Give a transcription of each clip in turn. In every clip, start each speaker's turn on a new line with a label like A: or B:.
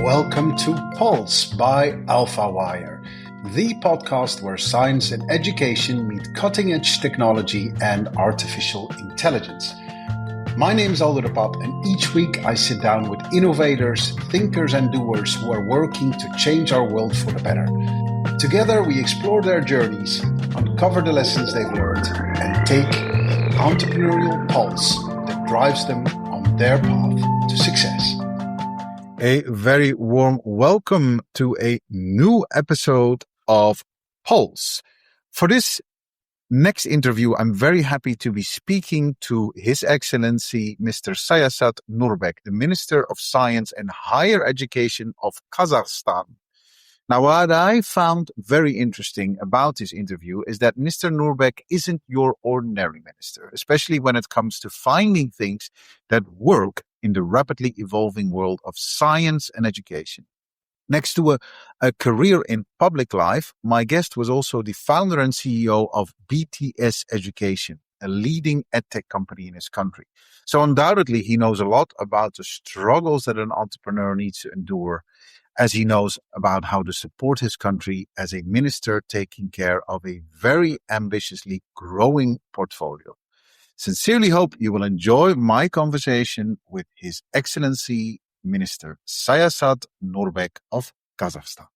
A: welcome to Pulse by AlphaWire, the podcast where science and education meet cutting-edge technology and artificial intelligence. My name is Aldo de Pap, and each week I sit down with innovators, thinkers and doers who are working to change our world for the better. Together we explore their journeys, uncover the lessons they've learned, and take the entrepreneurial pulse that drives them on their path to success. A very warm welcome to a new episode of Pulse. For this next interview, I'm very happy to be speaking to His Excellency Mr. Sayasat Nurbek, the Minister of Science and Higher Education of Kazakhstan. Now, what I found very interesting about this interview is that Mr. Nurbek isn't your ordinary minister, especially when it comes to finding things that work in the rapidly evolving world of science and education. Next to a career in public life, my guest was also the founder and CEO of BTS Education, a leading edtech company in his country. So undoubtedly, he knows a lot about the struggles that an entrepreneur needs to endure, as he knows about how to support his country as a minister taking care of a very ambitiously growing portfolio. Sincerely hope you will enjoy my conversation with His Excellency Minister Sayasat Nurbek of Kazakhstan.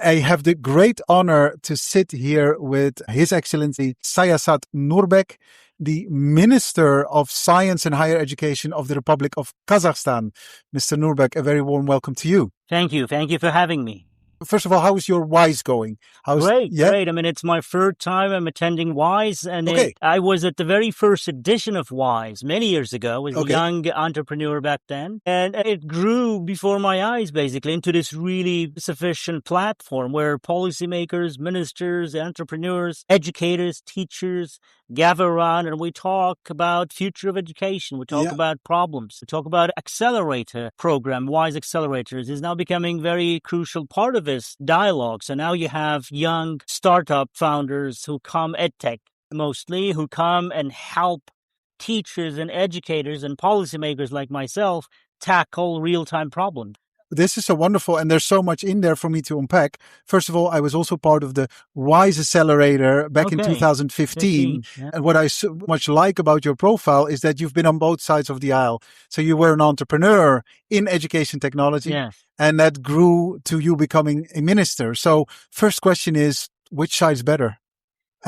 A: I have the great honor to sit here with His Excellency Sayasat Nurbek, the Minister of Science and Higher Education of the Republic of Kazakhstan. Mr. Nurbek, a very warm welcome to you.
B: Thank you. Thank you for having me.
A: First of all, how is your WISE going?
B: Great. I mean, it's my third time I'm attending WISE, and I was at the very first edition of WISE many years ago. I was a young entrepreneur back then, and it grew before my eyes, basically, into this really sufficient platform where policymakers, ministers, entrepreneurs, educators, teachers gather around, and we talk about future of education. We talk about problems. We talk about accelerator program. WISE Accelerators is now becoming very crucial part of this dialogue. So now you have young startup founders who come edtech mostly, who come and help teachers and educators and policymakers like myself tackle real-time problems.
A: This is so wonderful, and there's so much in there for me to unpack. First of all, I was also part of the WISE Accelerator back in 2015. And what I so much like about your profile is that you've been on both sides of the aisle. So you were an entrepreneur in education technology, and that grew to you becoming a minister. So first question is, which side's better?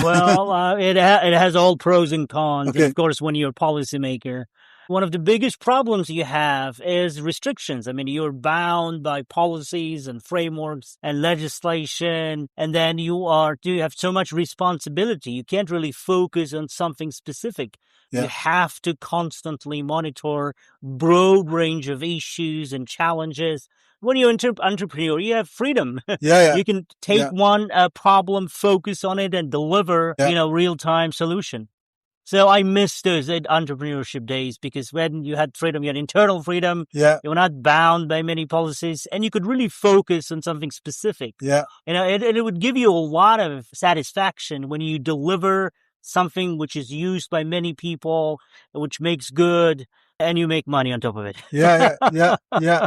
B: Well, it has all pros and cons. And of course, when you're a policymaker, one of the biggest problems you have is restrictions. I mean, you're bound by policies and frameworks and legislation, and then you have so much responsibility. You can't really focus on something specific. You have to constantly monitor broad range of issues and challenges. When you're an entrepreneur, you have freedom. You can take one problem, focus on it, and deliver, real-time solution. So I miss those entrepreneurship days, because when you had freedom, you had internal freedom. You were not bound by many policies, and you could really focus on something specific. It would give you a lot of satisfaction when you deliver something which is used by many people, which makes good, and you make money on top of it.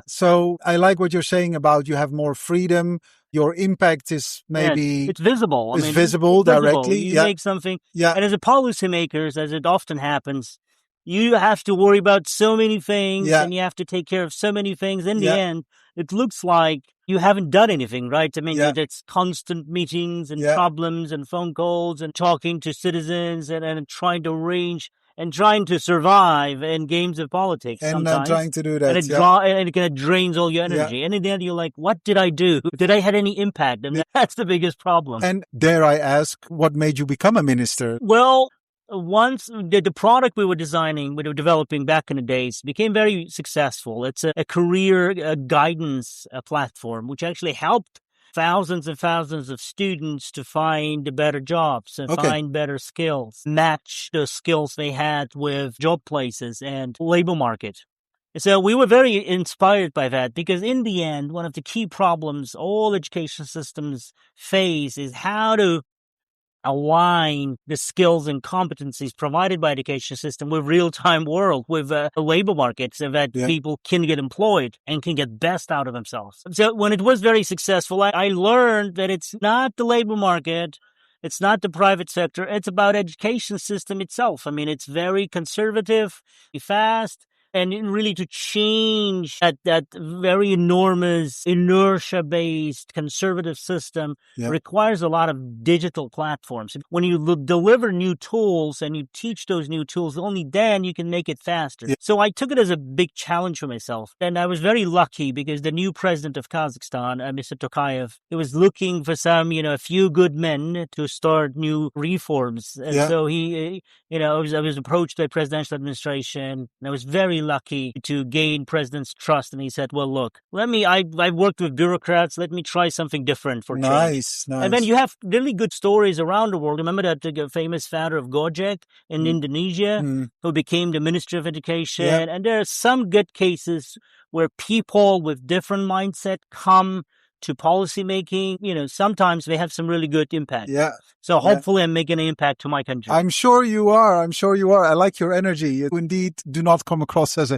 A: So I like what you're saying about you have more freedom. Your impact is maybe...
B: it's visible.
A: It's visible directly.
B: You make something. And as a policymaker, as it often happens, you have to worry about so many things, and you have to take care of so many things. In the end, it looks like you haven't done anything, right? I mean, it's constant meetings and problems and phone calls and talking to citizens and trying to arrange and trying to survive in games of politics.
A: And
B: sometimes.
A: Trying to do that.
B: And it kind of drains all your energy. And in the end, you're like, what did I do? Did I have any impact? And that's the biggest problem.
A: And dare I ask, what made you become a minister?
B: Well, once the product we were developing back in the days became very successful. It's a career guidance platform, which actually helped thousands and thousands of students to find better jobs and find better skills, match the skills they had with job places and labor market. So we were very inspired by that, because in the end, one of the key problems all education systems face is how to align the skills and competencies provided by education system with real-time world, with labor markets, so that people can get employed and can get best out of themselves. So when it was very successful, I learned that it's not the labor market, it's not the private sector, it's about education system itself. I mean, it's very conservative, fast, and really to change that very enormous inertia-based conservative system requires a lot of digital platforms. When you deliver new tools and you teach those new tools, only then you can make it faster. So I took it as a big challenge for myself. And I was very lucky because the new president of Kazakhstan, Mr. Tokayev, he was looking for a few good men to start new reforms. And so I was approached by presidential administration, and I was very lucky to gain president's trust. And he said, well, look, I worked with bureaucrats. Let me try something different for change.
C: Nice.
B: And then you have really good stories around the world. Remember that famous founder of Gojek in Indonesia who became the Minister of Education? And there are some good cases where people with different mindset come to policymaking. Sometimes they have some really good impact. So hopefully I'm making an impact to my country.
C: I'm sure you are. I like your energy. You indeed do not come across as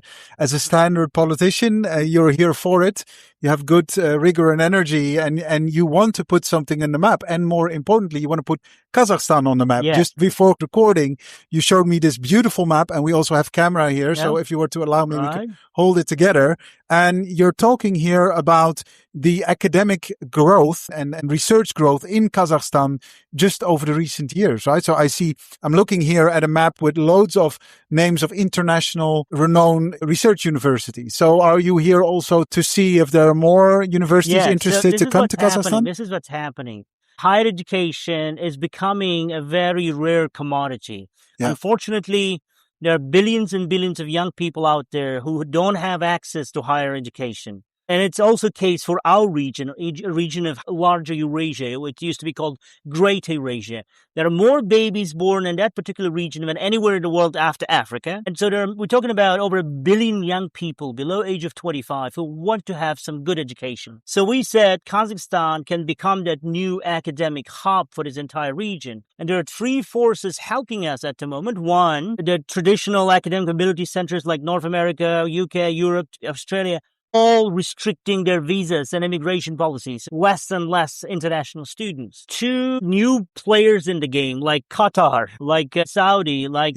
C: a standard politician. You're here for it. You have good rigor and energy, and you want to put something on the map. And more importantly, you want to put Kazakhstan on the map. Just before recording, you showed me this beautiful map, and we also have camera here. So if you were to allow me, we can hold it together. And you're talking here about the academic growth and research growth in Kazakhstan just over the recent years, right? So I'm looking here at a map with loads of names of international renowned research universities. So are you here also to see if there are more universities interested to come to Kazakhstan?
B: This is what's happening. Higher education is becoming a very rare commodity. Unfortunately, there are billions and billions of young people out there who don't have access to higher education. And it's also the case for our region, a region of larger Eurasia, which used to be called Great Eurasia. There are more babies born in that particular region than anywhere in the world after Africa. And so we're talking about over 1 billion young people below age of 25 who want to have some good education. So we said Kazakhstan can become that new academic hub for this entire region. And there are 3 forces helping us at the moment. One, the traditional academic mobility centers like North America, UK, Europe, Australia, all restricting their visas and immigration policies, less and less international students. 2 new players in the game, like Qatar, like Saudi, like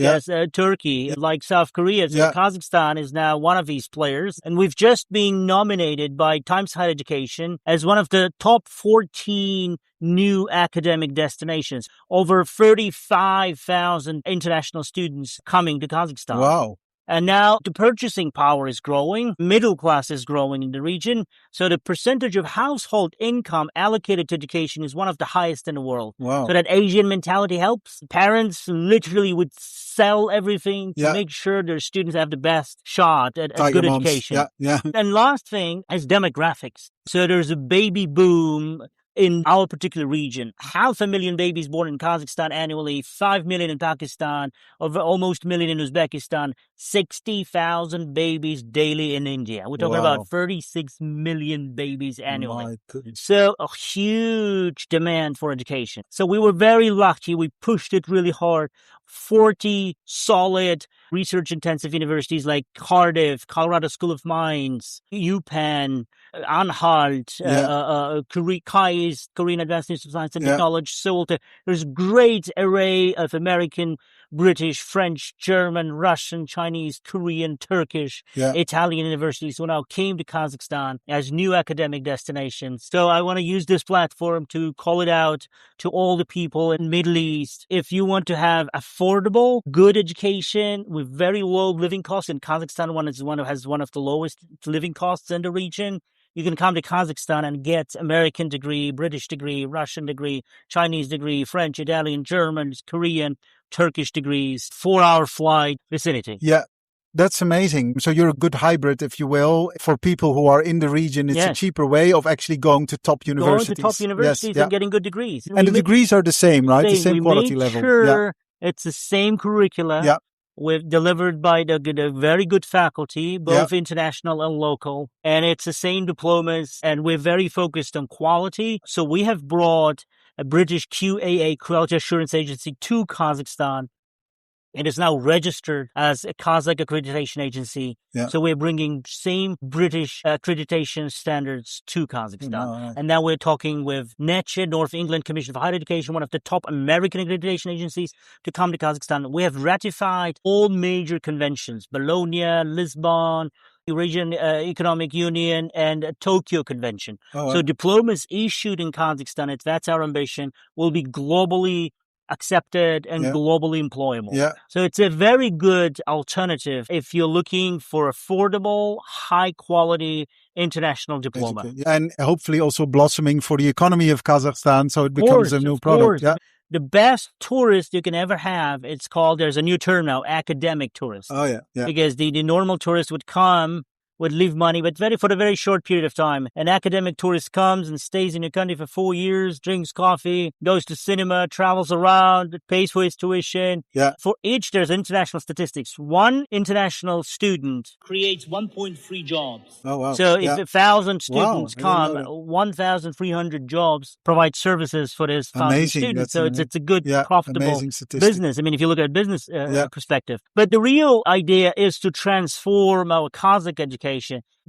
B: Turkey, like South Korea. So Kazakhstan is now one of these players. And we've just been nominated by Times Higher Education as one of the top 14 new academic destinations. Over 35,000 international students coming to Kazakhstan.
C: Wow.
B: And now the purchasing power is growing, middle class is growing in the region, so the percentage of household income allocated to education is one of the highest in the world.
C: Wow.
B: So that Asian mentality helps. Parents literally would sell everything to make sure their students have the best shot at good education. And last thing is demographics. So there's a baby boom in our particular region. 500,000 babies born in Kazakhstan annually, 5 million in Pakistan, over almost 1 million in Uzbekistan, 60,000 babies daily in India. We're talking about 36 million babies annually. So a huge demand for education. So we were very lucky. We pushed it really hard. 40 solid research-intensive universities like Cardiff, Colorado School of Mines, UPenn, Anhalt, KAIST, Korean Advanced Institute of Science and Technology, Seoul. There's a great array of American, British, French, German, Russian, Chinese, Korean, Turkish, Italian universities who now came to Kazakhstan as new academic destinations. So I want to use this platform to call it out to all the people in the Middle East. If you want to have affordable, good education with very low living costs, and Kazakhstan has one of the lowest living costs in the region, you can come to Kazakhstan and get American degree, British degree, Russian degree, Chinese degree, French, Italian, German, Korean, Turkish degrees, 4-hour flight vicinity.
C: Yeah, that's amazing. So you're a good hybrid, if you will, for people who are in the region. It's a cheaper way of actually going to top universities.
B: Going to top universities and getting good degrees.
C: And the degrees are the same, right? The same quality level.
B: Sure it's the same curricula. We've delivered by the very good faculty, both international and local. And it's the same diplomas. And we're very focused on quality. So we have brought a British QAA, Quality Assurance Agency, to Kazakhstan. It is now registered as a Kazakh accreditation agency.
C: Yeah.
B: So we're bringing same British accreditation standards to Kazakhstan.
C: Nice.
B: And now we're talking with NECHE, North England Commission for Higher Education, one of the top American accreditation agencies, to come to Kazakhstan. We have ratified all major conventions, Bologna, Lisbon, Eurasian Economic Union, and Tokyo Convention. So diplomas issued in Kazakhstan, that's our ambition, will be globally accepted and globally employable.
C: Yeah.
B: So it's a very good alternative if you're looking for affordable, high quality international diploma.
C: And hopefully also blossoming for the economy of Kazakhstan, so it becomes a new product. Yeah.
B: The best tourist you can ever have, there's a new term now, academic tourist.
C: Oh, yeah.
B: Because the normal tourist would leave money, but for a very short period of time. An academic tourist comes and stays in your country for 4 years, drinks coffee, goes to cinema, travels around, pays for his tuition.
C: Yeah.
B: For each, there's international statistics. One international student creates 1.3 jobs.
C: Oh, wow.
B: So if 1,000 students come,
C: that.
B: 1,300 jobs provide services for this 1,000 students. So it's a good, profitable business. I mean, if you look at a business perspective. But the real idea is to transform our Kazakh education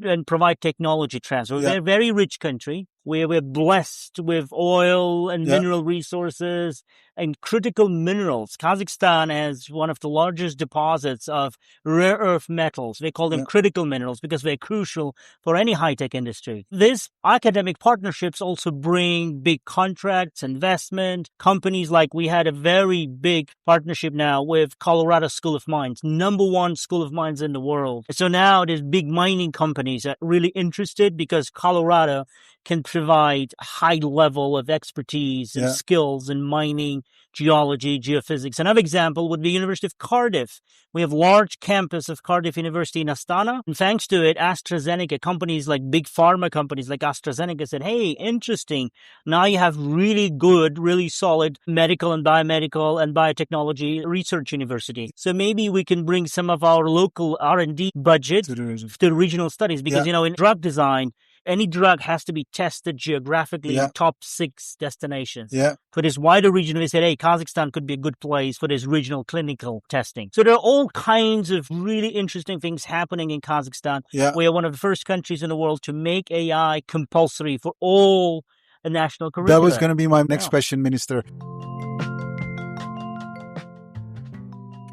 B: and provide technology transfer. We're a very rich country. We're blessed with oil and mineral resources and critical minerals. Kazakhstan has one of the largest deposits of rare earth metals. They call them critical minerals because they're crucial for any high-tech industry. These academic partnerships also bring big contracts, investment. Companies like we had a very big partnership now with Colorado School of Mines, #1 school of mines in the world. So now there's big mining companies that are really interested because Colorado can provide high level of expertise and skills in mining, geology, geophysics. Another example would be University of Cardiff. We have large campus of Cardiff University in Astana. And thanks to it, AstraZeneca, companies like big pharma companies like AstraZeneca said, hey, interesting. Now you have really good, really solid medical and biomedical and biotechnology research university. So maybe we can bring some of our local R&D budget to regional studies because, in drug design, any drug has to be tested geographically in top 6 destinations. For this wider region, we said, hey, Kazakhstan could be a good place for this regional clinical testing. So there are all kinds of really interesting things happening in Kazakhstan. We are one of the first countries in the world to make AI compulsory for all the national curricula.
C: That was going to be my next question, Minister.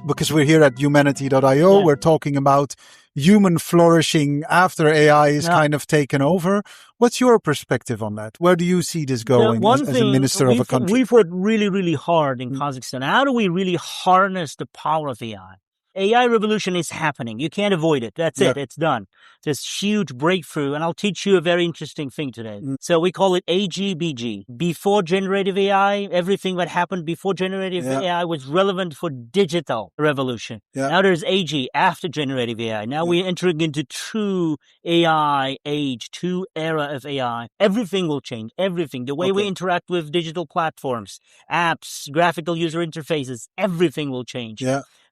C: Because we're here at humanity.io, we're talking about human flourishing after AI is kind of taken over. What's your perspective on that? Where do you see this going as a minister of a country?
B: We've worked really, really hard in Kazakhstan. How do we really harness the power of AI? AI revolution is happening. You can't avoid it. That's it. It's done. This huge breakthrough. And I'll teach you a very interesting thing today. So we call it AGBG. Before generative AI, everything that happened before generative AI was relevant for digital revolution. Now there's AG, after generative AI. Now we're entering into true AI age, true era of AI. Everything will change. Everything. The way we interact with digital platforms, apps, graphical user interfaces, everything will change.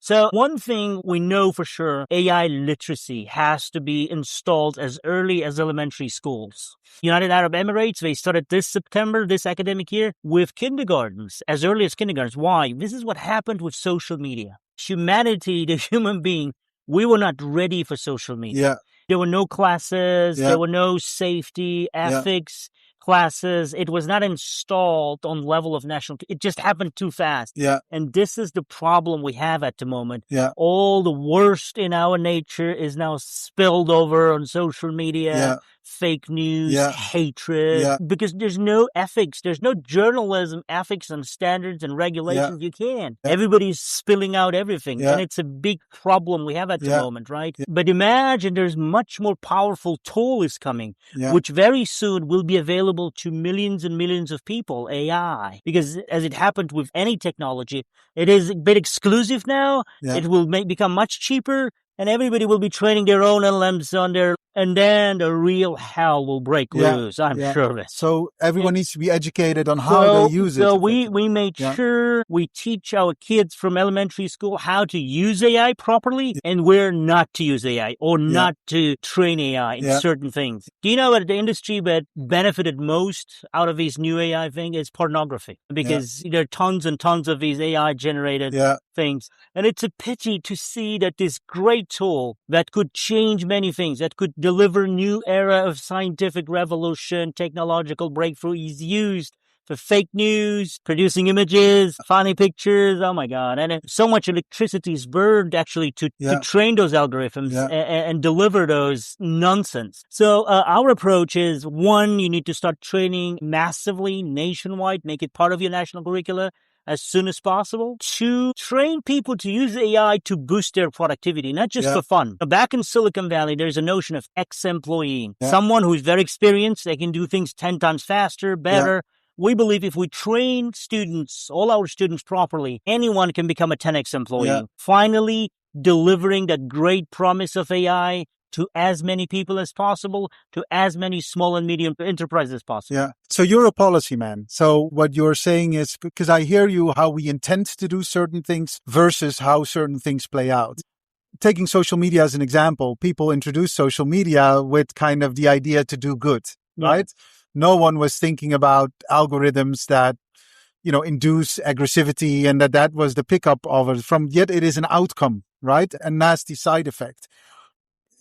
B: So one thing we know for sure, AI literacy has to be installed as early as elementary schools. United Arab Emirates, they started this September, this academic year, with kindergartens, as early as kindergartens. Why? This is what happened with social media. Humanity, the human being, we were not ready for social media. There were no classes, there were no safety, ethics classes. It was not installed on level of national. It just happened too fast. And this is the problem we have at the moment. All the worst in our nature is now spilled over on social media. Fake news, hatred, because there's no ethics, there's no journalism, ethics and standards and regulations. You can't. Everybody's spilling out everything. And it's a big problem we have at the moment, right? But imagine there's much more powerful tool is coming, which very soon will be available to millions and millions of people, AI. Because as it happened with any technology, it is a bit exclusive now. It will become much cheaper. And everybody will be training their own LLMs on their And then the real hell will break loose, I'm sure of it.
C: So everyone needs to be educated on how they use it.
B: So we made sure we teach our kids from elementary school how to use AI properly and where not to use AI or not to train AI in certain things. Do you know what the industry that benefited most out of these new AI thing is pornography? Because there are tons and tons of these AI generated things. And it's a pity to see that this great tool that could change many things, that could deliver new era of scientific revolution, technological breakthrough is used for fake news, producing images, funny pictures. Oh my God. And so much electricity is burned actually to train those algorithms and deliver those nonsense. So our approach is, one, you need to start training massively nationwide, make it part of your national curricula as soon as possible. Two, train people to use AI to boost their productivity, not just for fun. Back in Silicon Valley, there's a notion of ex-employee, someone who's very experienced. They can do things 10 times faster, better. We believe if we train students, all our students properly, anyone can become a 10x employee. Finally, delivering that great promise of AI to as many people as possible, to as many small and medium enterprises as possible.
C: Yeah. So you're a policy man. So what you're saying is, because I hear you, how we intend to do certain things versus how certain things play out. Taking social media as an example, people introduced social media with kind of the idea to do good, right? No one was thinking about algorithms that, induce aggressivity and that was the pickup of it from, yet it is an outcome, right? A nasty side effect.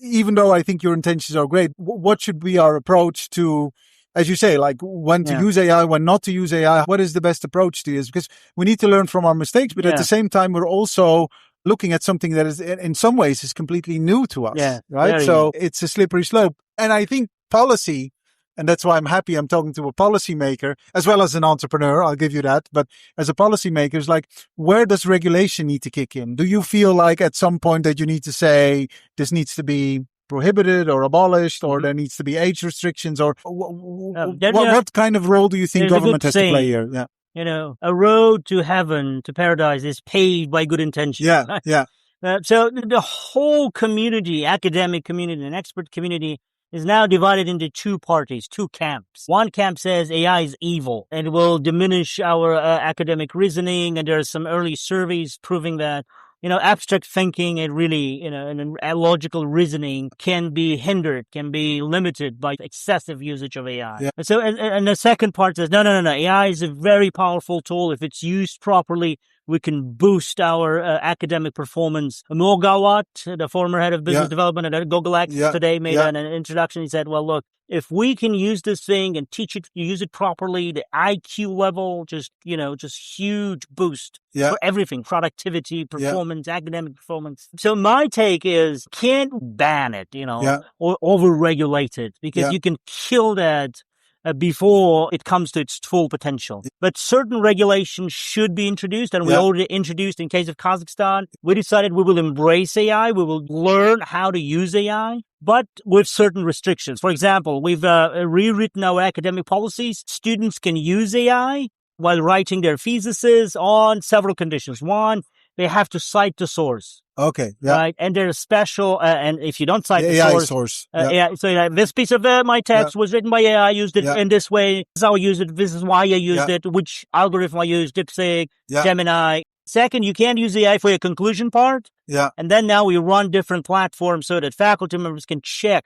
C: Even though I think your intentions are great, what should be our approach to, as you say, like when to use AI, when not to use AI? What is the best approach to this? Because we need to learn from our mistakes, but at the same time, we're also looking at something that is in some ways is completely new to us, right? So it's a slippery slope. And I think policy, and that's why I'm happy I'm talking to a policymaker as well as an entrepreneur. I'll give you that. But as a policymaker, it's like, where does regulation need to kick in? Do you feel like at some point that you need to say this needs to be prohibited or abolished, or there needs to be age restrictions, or what kind of role do you think government has to play here?
B: A road to heaven, to paradise, is paved by good intentions. So the whole community, academic community and expert community, is now divided into two parties, two camps. One camp says AI is evil and will diminish our academic reasoning. And there are some early surveys proving that, abstract thinking and really, and logical reasoning can be hindered, can be limited by excessive usage of AI. And so, and the second part says, no. AI is a very powerful tool. If it's used properly, we can boost our academic performance. Mo Gawat, the former head of business development at Google X today, made an introduction. He said, well, look, if we can use this thing and teach it, use it properly, the IQ level, just huge boost for everything, productivity, performance, academic performance. So my take is, can't ban it, or over-regulate it, because you can kill that before it comes to its full potential. But certain regulations should be introduced, and we already introduced in case of Kazakhstan. We decided we will embrace AI. We will learn how to use AI, but with certain restrictions. For example, we've rewritten our academic policies. Students can use AI while writing their theses on several conditions. One, they have to cite the source.
C: Okay.
B: Right. And there's special, and if you don't cite the
C: AI
B: source. So this piece of my text was written by AI. I used it in this way. This is how I used it. This is why I used it. Which algorithm I used, DeepSeek, Gemini. Second, you can't use AI for your conclusion part. And then now we run different platforms so that faculty members can check.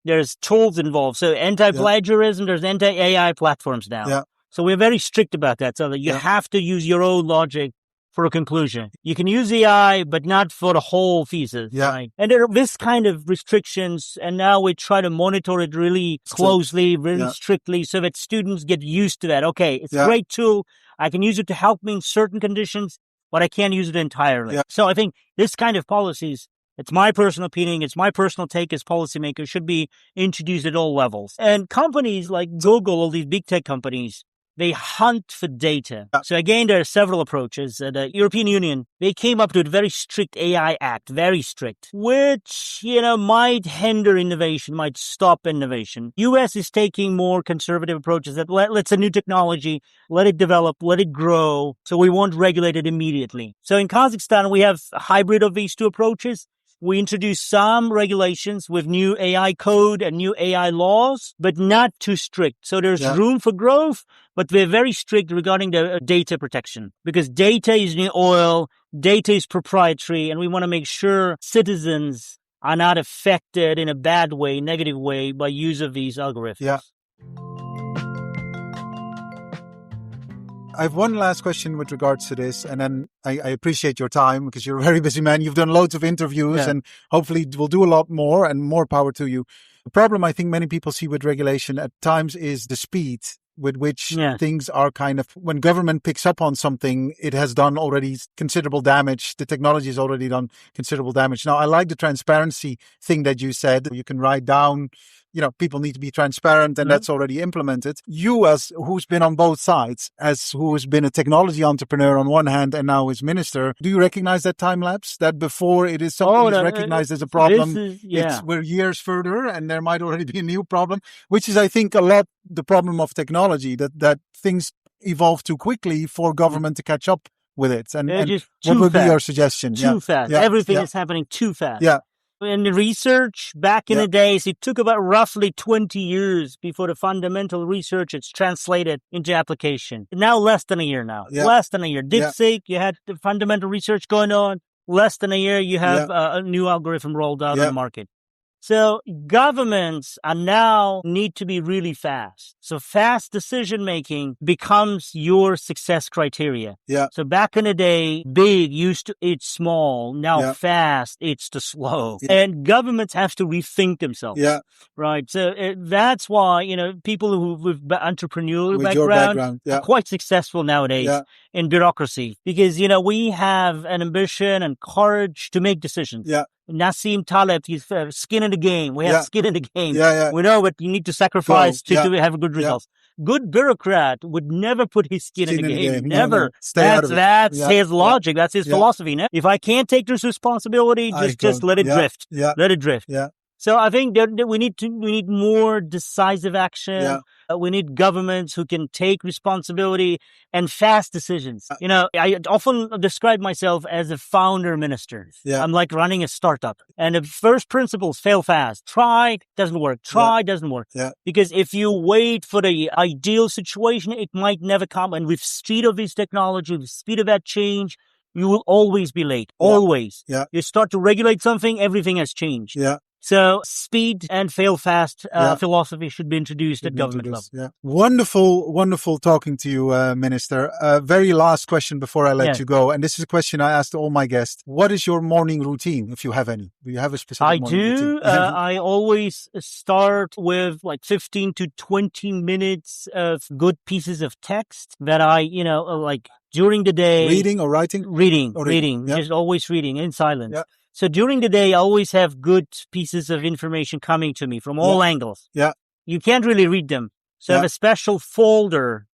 B: There's tools involved. So anti-plagiarism, there's anti-AI platforms now. So we're very strict about that. So that you have to use your own logic for a conclusion. You can use AI, but not for the whole thesis. Right? And there are this kind of restrictions, and now we try to monitor it really closely, really strictly, so that students get used to that. Okay, it's a great tool. I can use it to help me in certain conditions, but I can't use it entirely. So I think this kind of policies, it's my personal opinion, it's my personal take as policymakers, should be introduced at all levels. And companies like Google, all these big tech companies, they hunt for data. So again, there are several approaches. The European Union, they came up with a very strict AI Act, very strict, which, might hinder innovation, might stop innovation. US is taking more conservative approaches that let's a new technology, let it develop, let it grow, so we won't regulate it immediately. So in Kazakhstan, we have a hybrid of these two approaches. We introduced some regulations with new AI code and new AI laws, but not too strict. So there's room for growth, but we're very strict regarding the data protection, because data is new oil, data is proprietary, and we want to make sure citizens are not affected in a bad way, negative way, by use of these algorithms.
C: Yeah. I have one last question with regards to this, and then I appreciate your time because you're a very busy man. You've done loads of interviews and hopefully we'll do a lot more, and more power to you. The problem I think many people see with regulation at times is the speed with which things are kind of, when government picks up on something, it has done already considerable damage. The technology has already done considerable damage. Now, I like the transparency thing that you said. You can write down, people need to be transparent, and that's already implemented. You, as who's been on both sides, as who has been a technology entrepreneur on one hand and now is minister, do you recognize that time lapse? That before it is something is recognized as a problem, we're years further and there might already be a new problem, which is, I think, a lot the problem of technology, that things evolve too quickly for government to catch up with it. And what would be your suggestion?
B: Too fast. Everything is happening too fast.
C: Yeah.
B: In the research, back in the days, it took about roughly 20 years before the fundamental research is translated into application. Now, less than a year now. Less than a year. DeepSeek, you had the fundamental research going on. Less than a year, you have a new algorithm rolled out on the market. So governments are now need to be really fast. So fast decision making becomes your success criteria.
C: Yeah.
B: So back in the day, big used to eat small. Now fast eats the slow. Yeah. And governments have to rethink themselves. Yeah. Right. So that's why, people who with entrepreneurial background are quite successful nowadays in bureaucracy, because, we have an ambition and courage to make decisions. Yeah. Nassim Taleb, he's skin in the game. We have skin in the game. We know what you need to sacrifice to have good results. Good bureaucrat would never put his skin in the game. Never.
C: No. Stay out of it.
B: That's his logic. That's his philosophy. No? If I can't take this responsibility, just let it drift. Yeah. Let it drift. Yeah. So I think that we need more decisive action. Yeah. We need governments who can take responsibility and fast decisions. I often describe myself as a founder minister. Yeah. I'm like running a startup. And the first principles: fail fast. Try, doesn't work. Try, doesn't work. Yeah. Because if you wait for the ideal situation, it might never come. And with speed of this technology, with speed of that change, you will always be late. Yeah. Always. Yeah. You start to regulate something, everything has changed. Yeah. So speed and fail fast philosophy should be introduced at government level. Yeah.
C: Wonderful, wonderful talking to you, Minister. Very last question before I let you go. And this is a question I asked all my guests. What is your morning routine, if you have any? Do you have a specific morning routine?
B: I always start with like 15 to 20 minutes of good pieces of text that I, during the day.
C: Reading or writing?
B: Reading. Just always reading in silence. Yeah. So during the day, I always have good pieces of information coming to me from all angles. Yeah. You can't really read them. So I have a special folder.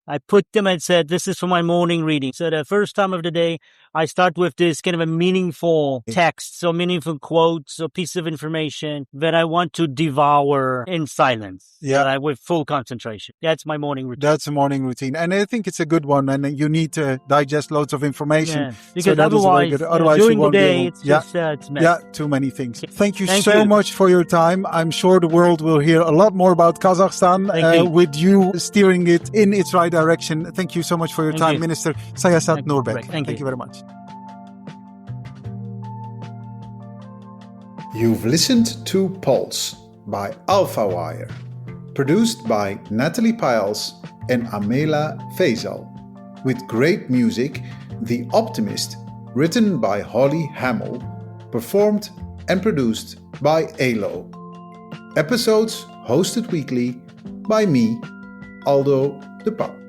B: I put them and said, this is for my morning reading. So the first time of the day, I start with this kind of a meaningful text, so meaningful quotes or piece of information that I want to devour in silence. Yeah. With full concentration. That's my morning routine.
C: That's a morning routine. And I think it's a good one. And you need to digest loads of information.
B: Yeah. Because otherwise during the day, it's just it's mess.
C: Yeah, too many things. Thank you so much for your time. I'm sure the world will hear a lot more about Kazakhstan with you steering it in its right direction. Thank you so much for your time, Minister Sayasat Nurbek.
B: Thank you
C: very much.
A: You've listened to Pulse by AlphaWire, produced by Natalie Piles and Amela Faisal, with great music, The Optimist, written by Holly Hamill, performed and produced by ALO. Episodes hosted weekly by me, Aldo de Pauw.